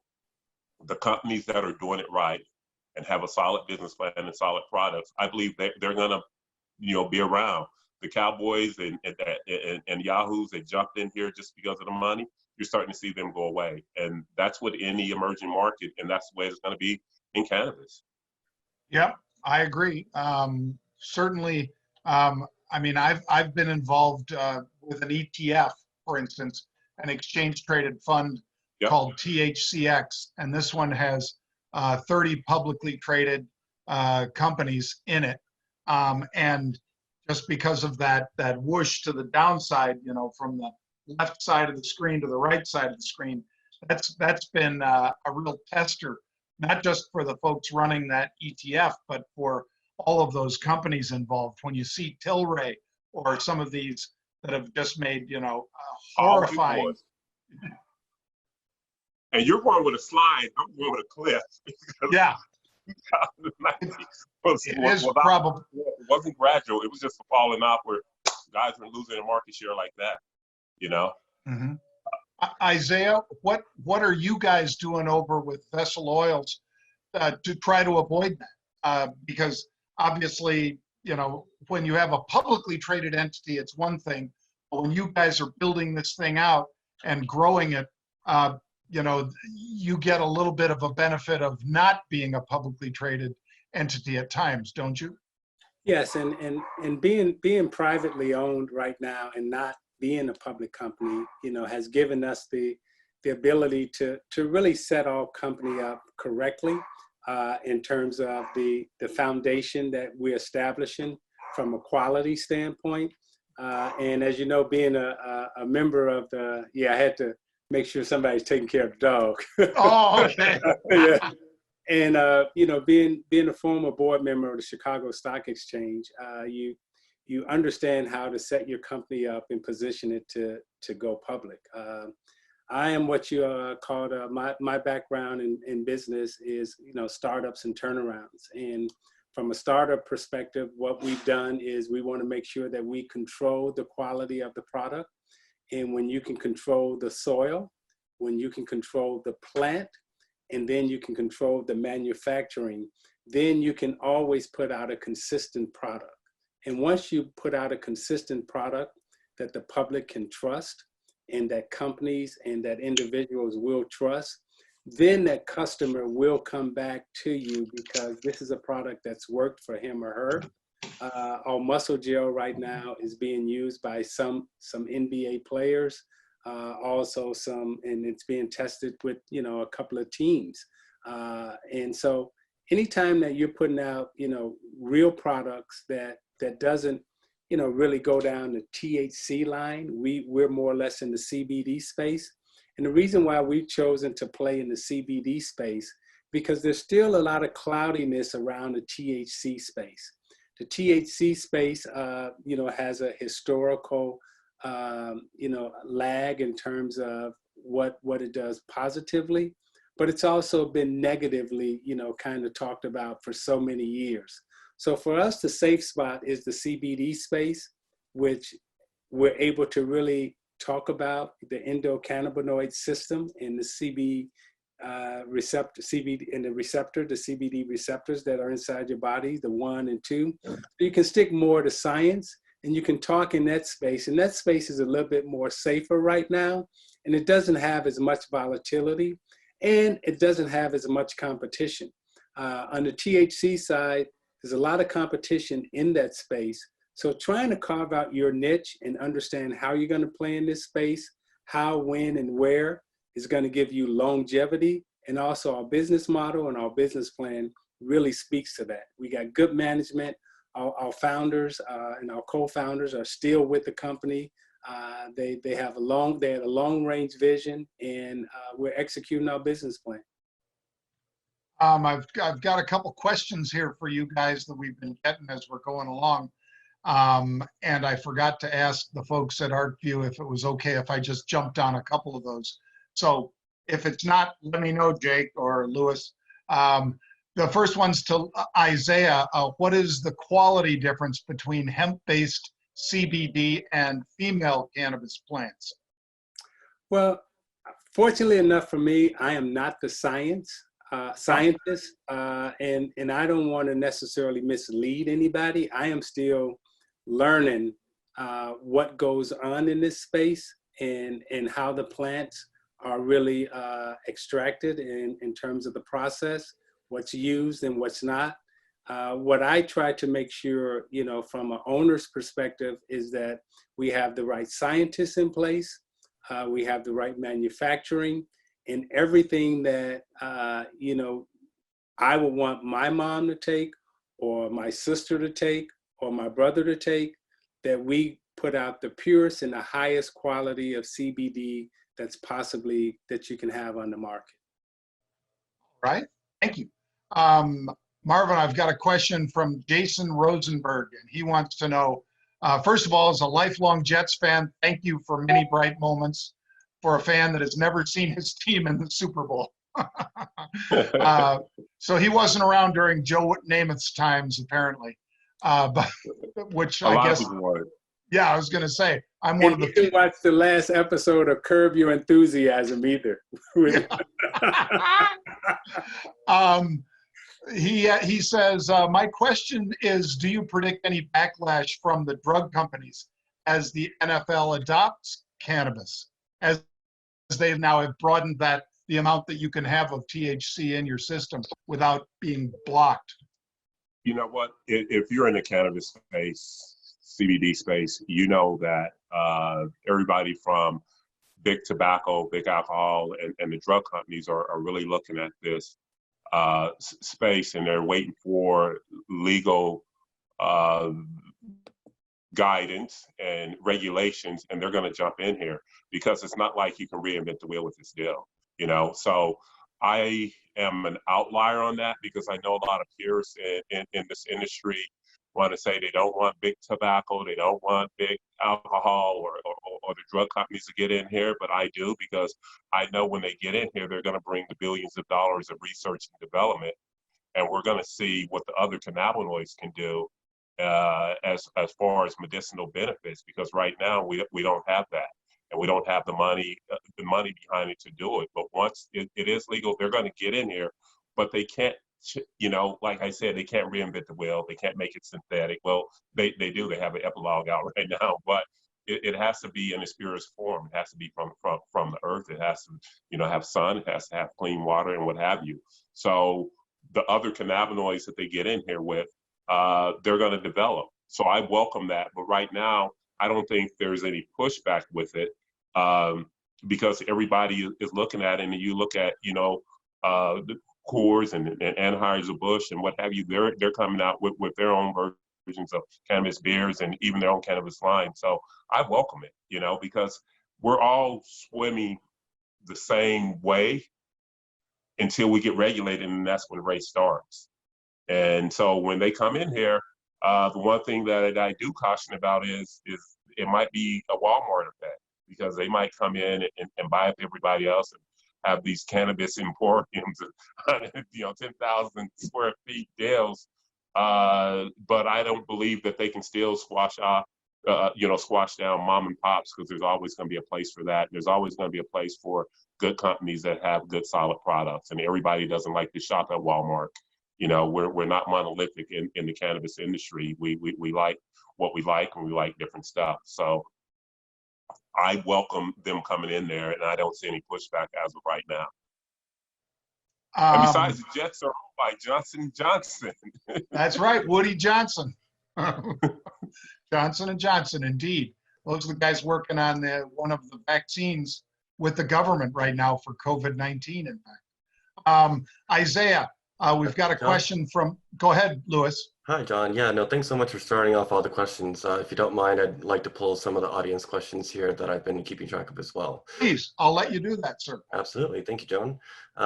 D: the companies that are doing it right and have a solid business plan and solid products, I believe they're going to, be around. The cowboys and yahoos that jumped in here just because of the money, you're starting to see them go away. And that's what any emerging market, and that's the way it's going to be in cannabis.
B: Yep, I agree. Certainly, I've been involved with an ETF, for instance, an exchange traded fund called THCX, and this one has 30 publicly traded companies in it. And just because of that whoosh to the downside, from the left side of the screen to the right side of the screen, that's been a real tester, not just for the folks running that ETF, but for all of those companies involved. When you see Tilray or some of these that have just made, horrifying.
D: And you're going with a slide, I'm going with a cliff.
B: Yeah.
D: It is
B: probably.
D: It wasn't gradual. It was just falling off where guys were losing their market share like that,
B: Mm-hmm. Isiah, what are you guys doing over with Vessel Oils to try to avoid that? Because obviously, when you have a publicly traded entity, it's one thing. But when you guys are building this thing out and growing it, you get a little bit of a benefit of not being a publicly traded entity at times, don't you?
C: Yes, and being privately owned right now and not being a public company, has given us the ability to really set our company up correctly in terms of the foundation that we're establishing from a quality standpoint. And as you know, being a member of I had to make sure somebody's taking care of the dog.
B: Oh, okay.
C: Yeah. And being a former board member of the Chicago Stock Exchange, you understand how to set your company up and position it to go public. I am what you called my background in business is startups and turnarounds. And from a startup perspective, what we've done is we want to make sure that we control the quality of the product. And when you can control the soil, when you can control the plant, and then you can control the manufacturing, then you can always put out a consistent product. And once you put out a consistent product that the public can trust and that companies and that individuals will trust, then that customer will come back to you because this is a product that's worked for him or her. Our muscle gel right now is being used by some NBA players, also and it's being tested with a couple of teams. And so anytime that you're putting out real products that doesn't really go down the THC line, we're more or less in the CBD space. And the reason why we've chosen to play in the CBD space, because there's still a lot of cloudiness around the THC space. The THC space, has a historical, lag in terms of what it does positively, but it's also been negatively, kind of talked about for so many years. So for us, the safe spot is the CBD space, which we're able to really talk about the endocannabinoid system and the CBD receptor, the CBD receptors that are inside your body, the 1 and 2. So you can stick more to science and you can talk in that space. And that space is a little bit more safer right now. And it doesn't have as much volatility and it doesn't have as much competition. On the THC side, there's a lot of competition in that space. So trying to carve out your niche and understand how you're going to play in this space, how, when, and where is going to give you longevity. And also our business model and our business plan really speaks to that. We got good management. Our founders and our co-founders are still with the company. They had a long range vision, and we're executing our business plan.
B: I've got a couple questions here for you guys that we've been getting as we're going along. And I forgot to ask the folks at Arcview if it was okay if I just jumped on a couple of those. So if it's not, let me know, Jake or Lewis. The first one's to Isiah. What is the quality difference between hemp-based CBD and female cannabis plants?
C: Well, fortunately enough for me, I am not the scientist, and I don't want to necessarily mislead anybody. I am still learning what goes on in this space and how the plants are really extracted in terms of the process, what's used and what's not. What I try to make sure, from an owner's perspective is that we have the right scientists in place, we have the right manufacturing, and everything that, I would want my mom to take, or my sister to take, or my brother to take, that we put out the purest and the highest quality of CBD that you can have on the market.
B: Right. Thank you. Marvin, I've got a question from Jason Rosenberg, and he wants to know, first of all, as a lifelong Jets fan, thank you for many bright moments for a fan that has never seen his team in the Super Bowl. So he wasn't around during Joe Namath's times, apparently, but which I guess, yeah, I was going to say, I'm one of the.
C: You didn't watch the last episode of Curb Your Enthusiasm either.
B: He says, my question is, do you predict any backlash from the drug companies as the NFL adopts cannabis, as they now have broadened the amount that you can have of THC in your system without being blocked?
D: You know what? If you're in the cannabis space, CBD space, you know that everybody from big tobacco, big alcohol, and the drug companies are really looking at this space, and they're waiting for legal guidance and regulations, and they're going to jump in here because it's not like you can reinvent the wheel with this deal, you know? So I am an outlier on that because I know a lot of peers in this industry want to say they don't want big tobacco, they don't want big alcohol or the drug companies to get in here, but I do, because I know when they get in here, they're going to bring the billions of dollars of research and development, and we're going to see what the other cannabinoids can do as far as medicinal benefits, because right now we don't have that, and we don't have the money behind it to do it. But once it is legal, they're going to get in here, but they can't, you know, like I said, they can't reinvent the wheel. They can't make it synthetic. Well, they do. They have an epilogue out right now, but it has to be in its purest form. It has to be from the earth. It has to, you know, have sun. It has to have clean water and what have you. So the other cannabinoids that they get in here with, they're going to develop. So I welcome that. But right now, I don't think there's any pushback with it because everybody is looking at it. And you look at, you know, the Coors and Anheuser-Busch and what have you, they're coming out with their own versions of cannabis beers and even their own cannabis line. So I welcome it, you know, because we're all swimming the same way until we get regulated, and that's when the race starts. And so when they come in here, the one thing that I do caution about is it might be a Walmart effect, because they might come in and buy up everybody else and have these cannabis emporiums, you know, 10,000 square feet deals. But I don't believe that they can still squash down mom and pops, because there's always going to be a place for that. There's always going to be a place for good companies that have good, solid products. And everybody doesn't like to shop at Walmart. You know, we're not monolithic in the cannabis industry. We like what we like, and we like different stuff. So I welcome them coming in there, and I don't see any pushback as of right now. And besides, the Jets are owned by Johnson & Johnson.
B: That's right, Woody Johnson. Johnson & Johnson, indeed. Those are the guys working on one of the vaccines with the government right now for COVID-19, in fact. Isiah, we've got a question from, go ahead, Lewis.
E: Hi, John. Yeah, no, thanks so much for starting off all the questions. If you don't mind, I'd like to pull some of the audience questions here that I've been keeping track of as well.
B: Please, I'll let you do that, sir.
E: Absolutely. Thank you, John.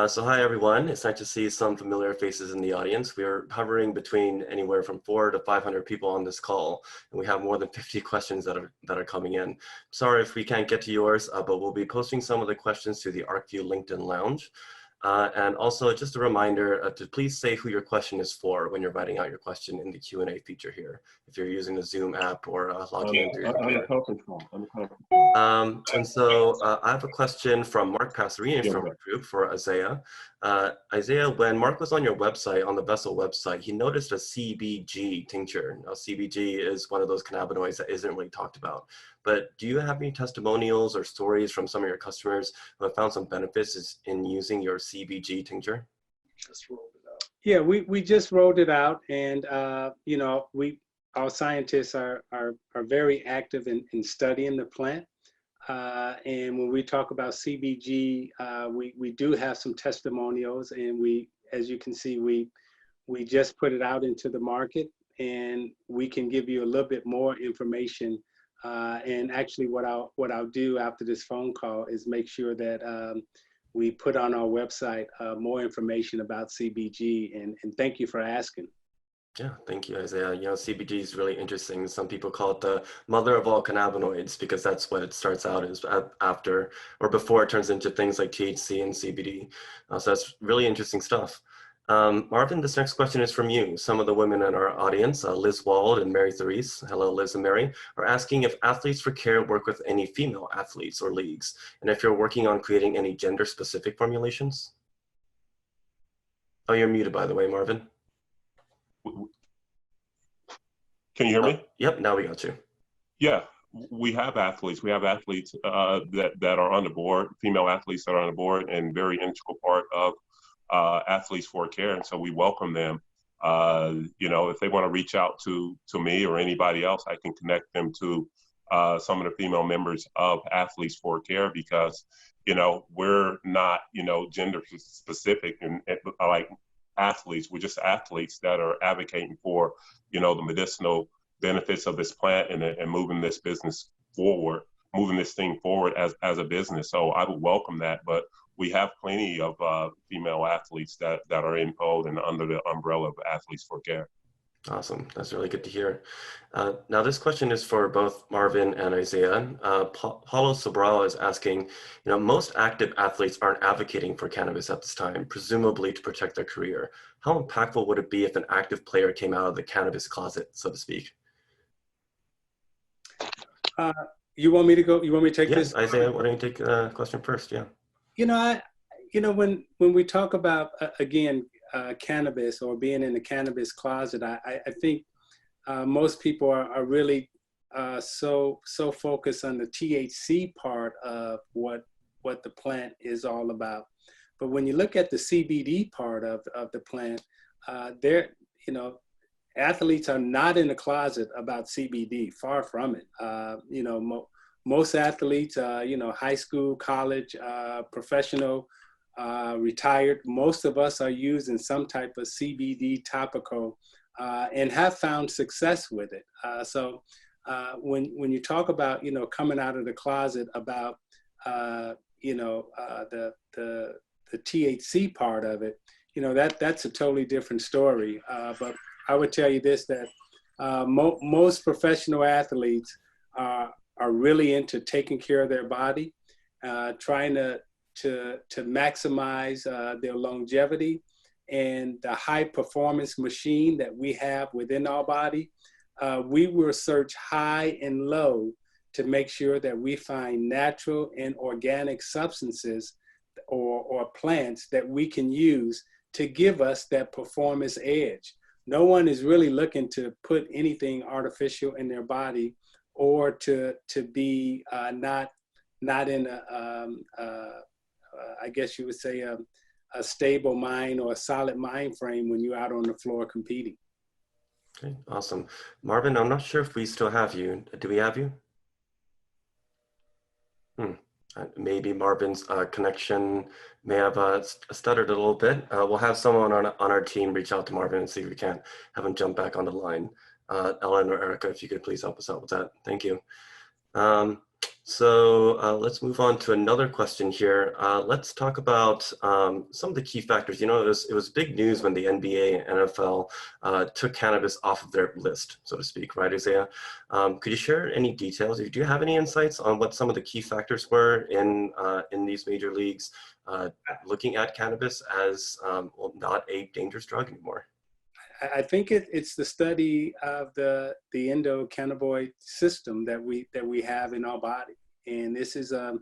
E: So hi, everyone. It's nice to see some familiar faces in the audience. We're hovering between anywhere from 400 to 500 people on this call, and we have more than 50 questions that are coming in. Sorry if we can't get to yours, but we'll be posting some of the questions to the Arcview LinkedIn Lounge. And also just a reminder to please say who your question is for when you're writing out your question in the Q&A feature here, if you're using the Zoom app or logging into your computer. And so I have a question from Mark Passerini from our group for Isiah. Isiah, when Mark was on your website, on the Vessel website, he noticed a CBG tincture. Now, CBG is one of those cannabinoids that isn't really talked about. But do you have any testimonials or stories from some of your customers who have found some benefits in using your CBG tincture?
C: Just rolled it out. Yeah, we just rolled it out, and you know, our scientists are very active in studying the plant. And when we talk about CBG, we do have some testimonials, and we as you can see, we just put it out into the market, and we can give you a little bit more information. And actually, what I'll do after this phone call is make sure that we put on our website more information about CBG. And thank you for asking.
E: Yeah, thank you, Isiah. You know, CBD is really interesting. Some people call it the mother of all cannabinoids because that's what it starts out as after or before it turns into things like THC and CBD. So that's really interesting stuff. Marvin, this next question is from you. Some of the women in our audience, Liz Wald and Mary Therese, hello Liz and Mary, are asking if Athletes for Care work with any female athletes or leagues, and if you're working on creating any gender-specific formulations. Oh, you're muted, by the way, Marvin.
D: Can you hear me?
E: Yep, now we got you.
D: Yeah, we have athletes. We have athletes that are on the board, female athletes that are on the board, and very integral part of Athletes for Care. And so we welcome them. You know, if they want to reach out to me or anybody else, I can connect them to some of the female members of Athletes for Care, because, you know, we're not, you know, gender specific and like athletes. We're just athletes that are advocating for, you know, the medicinal benefits of this plant and moving this business forward, moving this thing forward as a business. So I would welcome that. But we have plenty of female athletes that are enrolled and under the umbrella of Athletes for Care.
E: Awesome. That's really good to hear. Now, this question is for both Marvin and Isiah. Paulo Sobral is asking, you know, most active athletes aren't advocating for cannabis at this time, presumably to protect their career. How impactful would it be if an active player came out of the cannabis closet, so to speak?
C: You want me to go? You want me to take this?
E: Isiah, why don't you take the question first? Yeah.
C: You know, when we talk about, again, cannabis or being in the cannabis closet, I think most people are really so focused on the THC part of what the plant is all about. But when you look at the CBD part of the plant, you know, athletes are not in the closet about CBD, far from it. You know, most athletes, you know, high school, college, professional, retired, most of us are using some type of CBD topical and have found success with it. So when you talk about, you know, coming out of the closet about, you know, the THC part of it, you know, that's a totally different story. But I would tell you this, that most professional athletes are really into taking care of their body, trying to maximize their longevity, and the high performance machine that we have within our body. We will search high and low to make sure that we find natural and organic substances or plants that we can use to give us that performance edge. No one is really looking to put anything artificial in their body or to be not in I guess you would say a stable mind or a solid mind frame when you're out on the floor competing.
E: Okay, awesome. Marvin, I'm not sure if we still have you. Do we have you? Maybe Marvin's connection may have stuttered a little bit. We'll have someone on our team reach out to Marvin and see if we can't have him jump back on the line. Ellen or Erica, if you could please help us out with that. Thank you. So let's move on to another question here. Let's talk about some of the key factors. You know, it was big news when the NBA and NFL took cannabis off of their list, so to speak, right, Isiah? Could you share any details? Do you have any insights on what some of the key factors were in these major leagues looking at cannabis as well, not a dangerous drug anymore?
C: I think it's the study of the endocannabinoid system that we have in our body, and this is a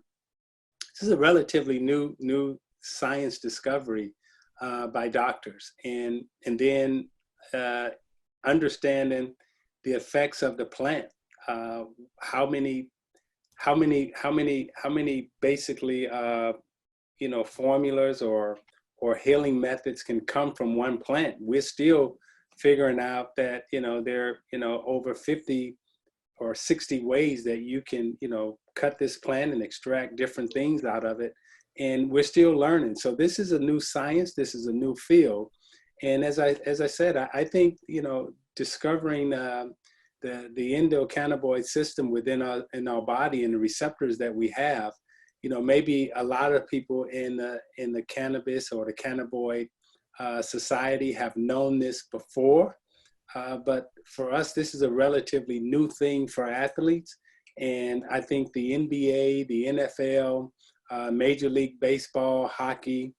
C: relatively new science discovery by doctors, and then understanding the effects of the plant, how many basically you know, formulas or healing methods can come from one plant. We're still figuring out that, you know, there are, you know, over 50 or 60 ways that you can, you know, cut this plant and extract different things out of it. and we're still learning. So this is a new science. This is a new field. And as I said, I think, discovering the endocannabinoid system within our body and the receptors that we have, maybe a lot of people in the cannabis or the cannabinoid society have known this before. But for us, this is a relatively new thing for athletes. And I think the NBA, the NFL, Major League Baseball, hockey,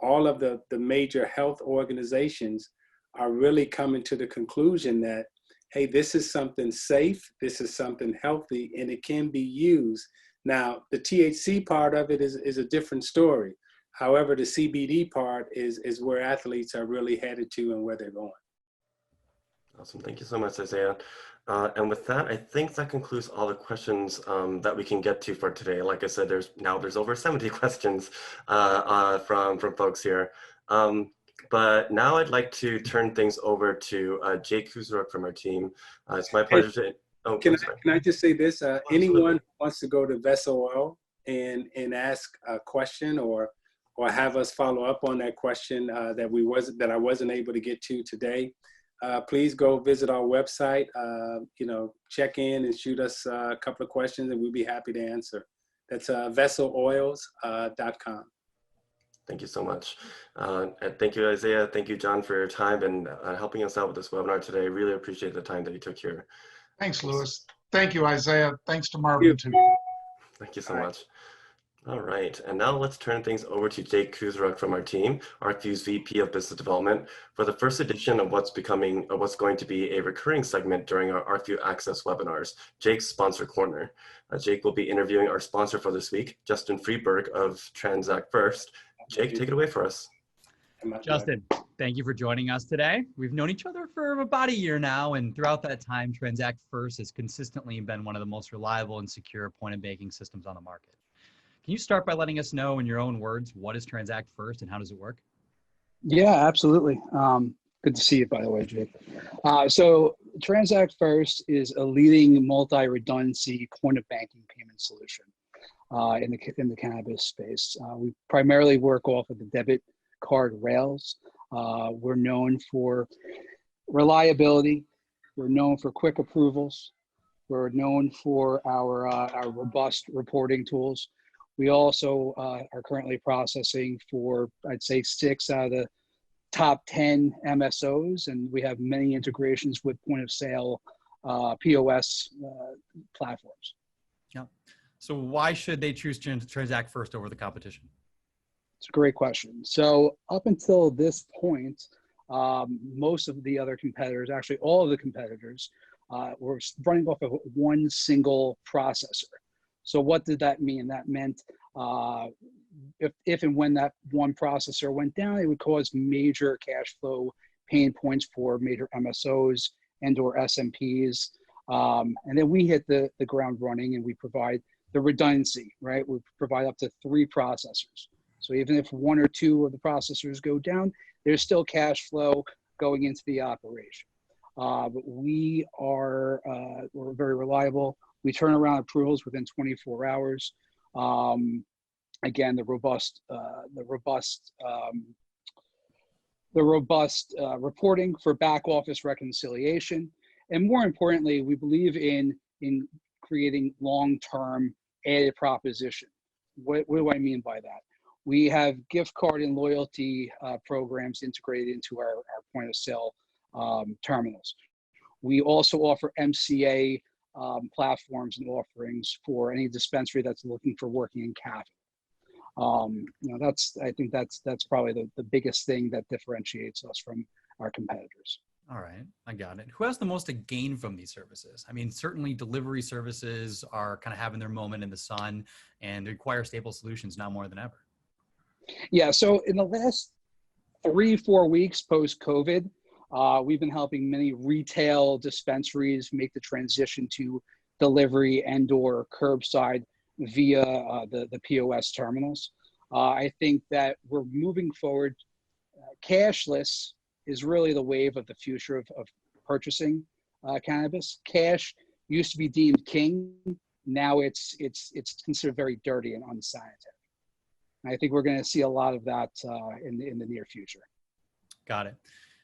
C: all of the major health organizations are really coming to the conclusion that, hey, this is something safe, this is something healthy, and it can be used. Now, the THC part of it is a different story. However, the CBD part is where athletes are really headed to and where they're going.
E: Awesome. Thank you so much, Isiah. And with that, I think that concludes all the questions that we can get to for today. Like I said, there's over 70 questions from folks here. But now I'd like to turn things over to Jake Kuzruk from our team. It's my pleasure to. Oh,
C: can I just say this? Anyone who wants to go to Vessel Oil and ask a question or have us follow up on that question that I wasn't able to get to today, please go visit our website, check in and shoot us a couple of questions and we'll be happy to answer. That's vesseloils.com.
E: Thank you so much. And thank you, Isiah. Thank you, John, for your time and helping us out with this webinar today. Really appreciate the time that you took here.
B: Thanks, Louis. Thank you, Isiah. Thanks to Marvin, too.
E: Thank you so much. All right, and now let's turn things over to Jake Kuzruk from our team, Arcview's VP of Business Development, for the first edition of what's going to be a recurring segment during our Arcview Access webinars, Jake's Sponsor Corner. Jake will be interviewing our sponsor for this week, Justin Freeberg of Transact First. Jake, take it away for us.
F: Justin, thank you for joining us today. We've known each other for about a year now, and throughout that time, Transact First has consistently been one of the most reliable and secure point-of-banking systems on the market. Can you start by letting us know in your own words, what is Transact First and how does it work?
G: Yeah, absolutely. Good to see you, by the way, Jake. So Transact First is a leading multi-redundancy point-of-banking payment solution in the cannabis space. We primarily work off of the debit card rails. We're known for reliability. We're known for quick approvals. We're known for our robust reporting tools. We also are currently processing for, I'd say, 6 out of the top 10 MSOs, and we have many integrations with point of sale POS platforms.
F: Yeah. So why should they choose Transact First over the competition?
G: It's a great question. So up until this point, most of the other competitors, actually all of the competitors, were running off of one single processor. So what did that mean? That meant if and when that one processor went down, it would cause major cash flow pain points for major MSOs and or SMPs. And then we hit the ground running and we provide the redundancy, right? We provide up to 3 processors. So even if 1 or 2 of the processors go down, there's still cash flow going into the operation. But we're very reliable. We turn around approvals within 24 hours. Again, the robust reporting for back office reconciliation, and more importantly, we believe in creating long-term added proposition. What do I mean by that? We have gift card and loyalty programs integrated into our point of sale terminals. We also offer MCA platforms and offerings for any dispensary that's looking for working in capital. I think that's probably the biggest thing that differentiates us from our competitors.
F: All right, I got it. Who has the most to gain from these services? I mean, certainly delivery services are kind of having their moment in the sun and they require stable solutions now more than ever.
G: Yeah, so in the last 3-4 weeks post-COVID, we've been helping many retail dispensaries make the transition to delivery and or curbside via the POS terminals. I think that we're moving forward. Cashless is really the wave of the future of purchasing cannabis. Cash used to be deemed king, now it's considered very dirty and unscientific. And I think we're going to see a lot of that in the near future.
F: Got it.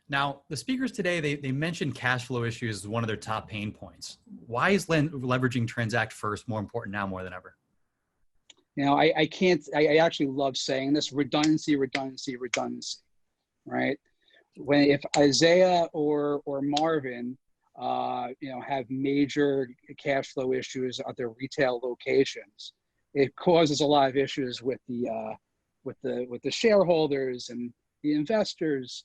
F: Now, the speakers today, they mentioned cash flow issues as one of their top pain points. Why is leveraging Transact First more important now more than ever?
G: You know, I actually love saying this: redundancy, right? If Isiah or Marvin, have major cash flow issues at their retail locations, it causes a lot of issues with the shareholders and the investors.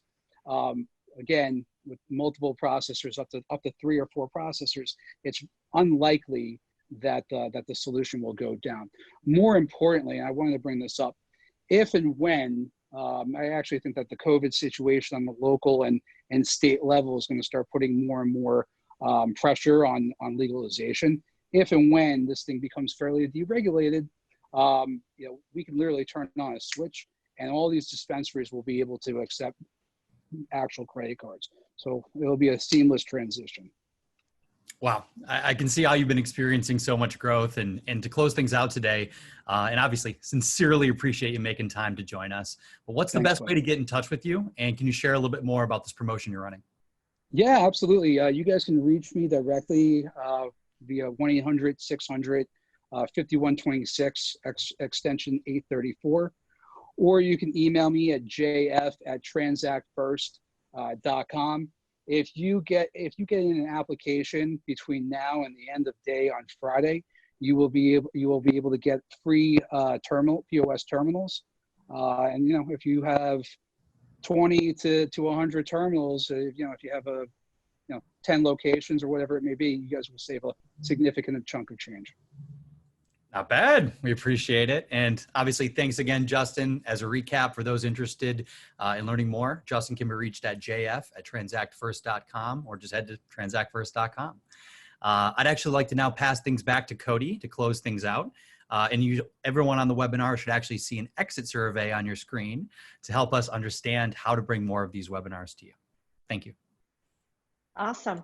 G: Again, with multiple processors, up to 3 or 4 processors, it's unlikely that the solution will go down. More importantly, and I wanted to bring this up, if and when I actually think that the COVID situation on the local and state level is going to start putting more and more pressure on legalization. If and when this thing becomes fairly deregulated, we can literally turn on a switch, and all these dispensaries will be able to accept actual credit cards. So it'll be a seamless transition.
F: Wow. I can see how you've been experiencing so much growth, and to close things out today, and obviously sincerely appreciate you making time to join us. But what's the best way to get in touch with you? And can you share a little bit more about this promotion you're running?
G: Yeah, absolutely. You guys can reach me directly via 1-800-600-5126 extension 834. Or you can email me at jf@transactfirst.com. If you get in an application between now and the end of day on Friday, you will be able to get free POS terminals. And if you have 20 to 100 terminals, if you have 10 locations or whatever it may be, you guys will save a significant chunk of change.
F: Not bad. We appreciate it. And obviously, thanks again, Justin. As a recap for those interested in learning more, Justin can be reached at jf@transactfirst.com or just head to transactfirst.com. I'd actually like to now pass things back to Codie to close things out. And everyone on the webinar should actually see an exit survey on your screen to help us understand how to bring more of these webinars to you. Thank you.
A: Awesome.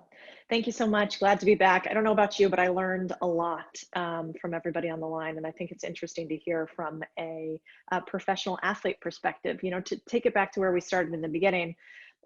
A: Thank you so much. Glad to be back. I don't know about you, but I learned a lot from everybody on the line. And I think it's interesting to hear from a professional athlete perspective, to take it back to where we started in the beginning.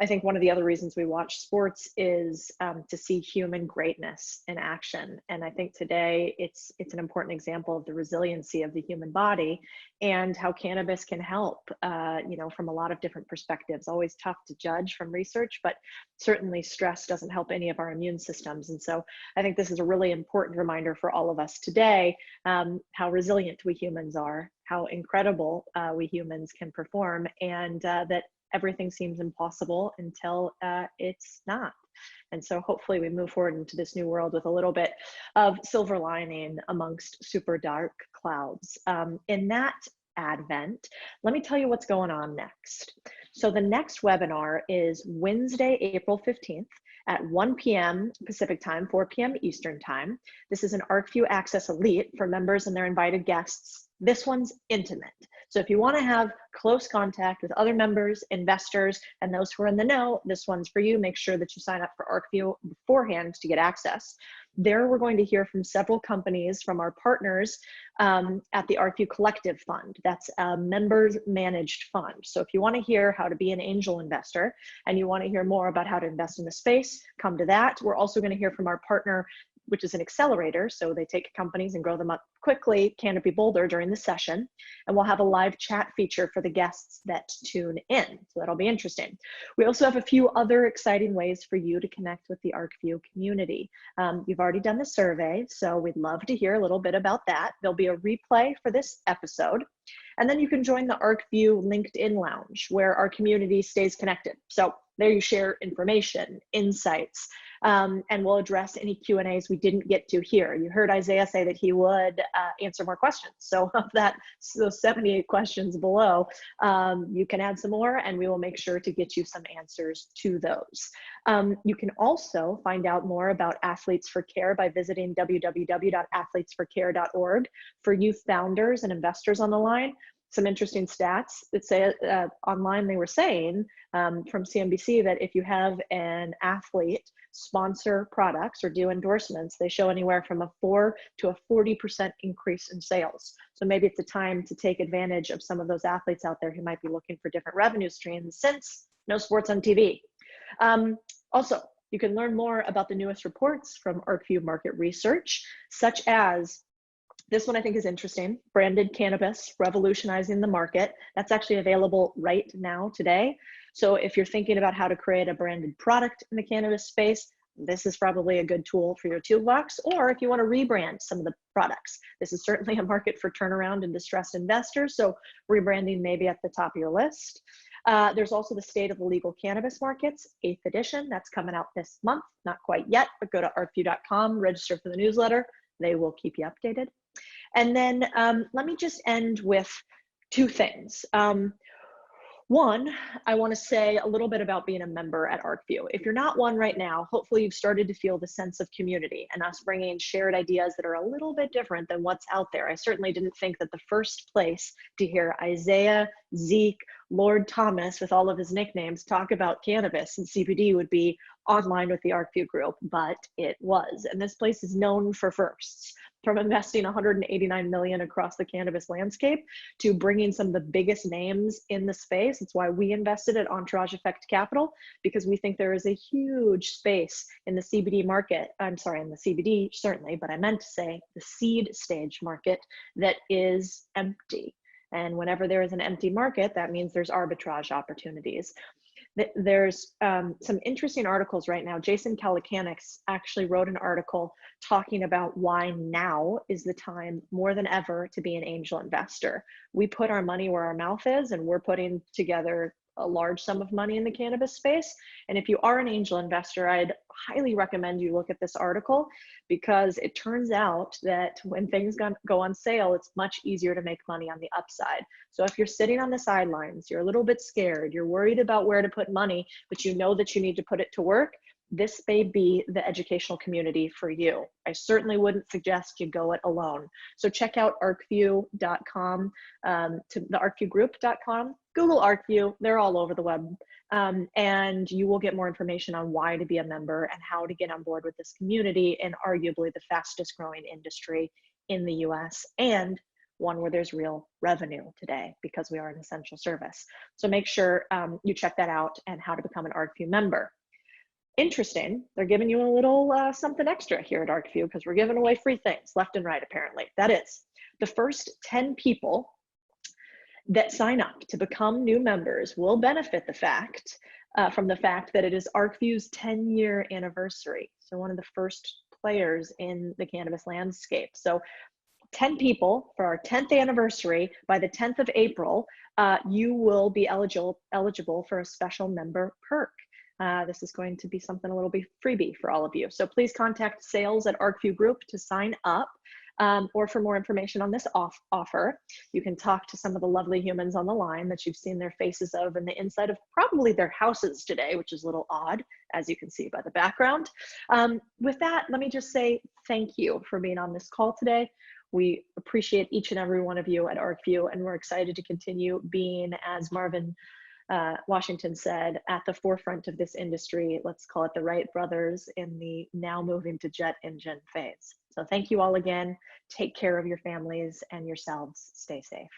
A: I think one of the other reasons we watch sports is to see human greatness in action. And I think today it's an important example of the resiliency of the human body and how cannabis can help, from a lot of different perspectives. Always tough to judge from research, but certainly stress doesn't help any of our immune systems. And so I think this is a really important reminder for all of us today, how resilient we humans are, how incredible we humans can perform, and that everything seems impossible until it's not. And so hopefully we move forward into this new world with a little bit of silver lining amongst super dark clouds. In that advent, let me tell you what's going on next. So the next webinar is Wednesday, April 15th at 1 p.m. Pacific time, 4 p.m. Eastern time. This is an Arcview Access Elite for members and their invited guests. This one's intimate. So if you want to have close contact with other members, investors, and those who are in the know, this one's for you. Make sure that you sign up for Arcview beforehand to get access. There we're going to hear from several companies from our partners at the Arcview Collective Fund. That's a members managed fund. So if you want to hear how to be an angel investor and you want to hear more about how to invest in the space, come to that. We're also going to hear from our partner, which is an accelerator. So they take companies and grow them up quickly, Canopy Boulder, during the session. And we'll have a live chat feature for the guests that tune in. So that'll be interesting. We also have a few other exciting ways for you to connect with the Arcview community. You've already done the survey, so we'd love to hear a little bit about that. There'll be a replay for this episode. And then you can join the Arcview LinkedIn Lounge, where our community stays connected. So there you share information, insights, and we'll address any Q&As we didn't get to here. You heard Isiah say that he would answer more questions. So of those 78 questions below, you can add some more and we will make sure to get you some answers to those. You can also find out more about Athletes for Care by visiting www.athletesforcare.org. For youth founders and investors on the line, some interesting stats that say online they were saying from CNBC that if you have an athlete sponsor products or do endorsements, they show anywhere from a 4 to a 40% increase in sales. So maybe it's a time to take advantage of some of those athletes out there who might be looking for different revenue streams since no sports on TV. Also, you can learn more about the newest reports from Arcview Market Research, such as this one I think is interesting, branded cannabis, revolutionizing the market. That's actually available right now today. So if you're thinking about how to create a branded product in the cannabis space, this is probably a good tool for your toolbox. Or if you want to rebrand some of the products, this is certainly a market for turnaround and distressed investors. So rebranding may be at the top of your list. There's also the State of the Legal Cannabis Markets, 8th edition. That's coming out this month. Not quite yet, but go to arcview.com, register for the newsletter. They will keep you updated. And then let me just end with two things. One, I want to say a little bit about being a member at Arcview. If you're not one right now, hopefully you've started to feel the sense of community and us bringing shared ideas that are a little bit different than what's out there. I certainly didn't think that the first place to hear Isiah, Zeke, Lord Thomas, with all of his nicknames, talk about cannabis and CBD would be online with the Arcview group, but it was. And this place is known for firsts, from investing $189 million across the cannabis landscape to bringing some of the biggest names in the space. It's why we invested at Entourage Effect Capital, because we think there is a huge space in the CBD market. I'm sorry, in the CBD certainly, but I meant to say the seed stage market that is empty. And whenever there is an empty market, that means there's arbitrage opportunities. There's some interesting articles right now. Jason Calacanis actually wrote an article talking about why now is the time more than ever to be an angel investor. We put our money where our mouth is, and we're putting together a large sum of money in the cannabis space. And if you are an angel investor, I'd highly recommend you look at this article, because it turns out that when things go on sale, it's much easier to make money on the upside. So if you're sitting on the sidelines, you're a little bit scared, you're worried about where to put money, but you know that you need to put it to work, this may be the educational community for you. I certainly wouldn't suggest you go it alone. So check out arcview.com, to the arcviewgroup.com, Google Arcview, they're all over the web. And you will get more information on why to be a member and how to get on board with this community in arguably the fastest growing industry in the US, and one where there's real revenue today because we are an essential service. So make sure you check that out and how to become an Arcview member. Interesting, they're giving you a little something extra here at Arcview, because we're giving away free things left and right, apparently. That is, the first 10 people that sign up to become new members will benefit from the fact that it is Arcview's 10-year anniversary. So one of the first players in the cannabis landscape. So 10 people for our 10th anniversary. By the 10th of April, you will be eligible for a special member perk. This is going to be something a little bit freebie for all of you. So please contact sales at Arcview Group to sign up, or for more information on this offer. You can talk to some of the lovely humans on the line that you've seen their faces of in the inside of probably their houses today, which is a little odd, as you can see by the background. With that, let me just say thank you for being on this call today. We appreciate each and every one of you at Arcview, and we're excited to continue being, as Marvin Washington said, at the forefront of this industry. Let's call it the Wright brothers in the now moving to jet engine phase. So thank you all again. Take care of your families and yourselves. Stay safe.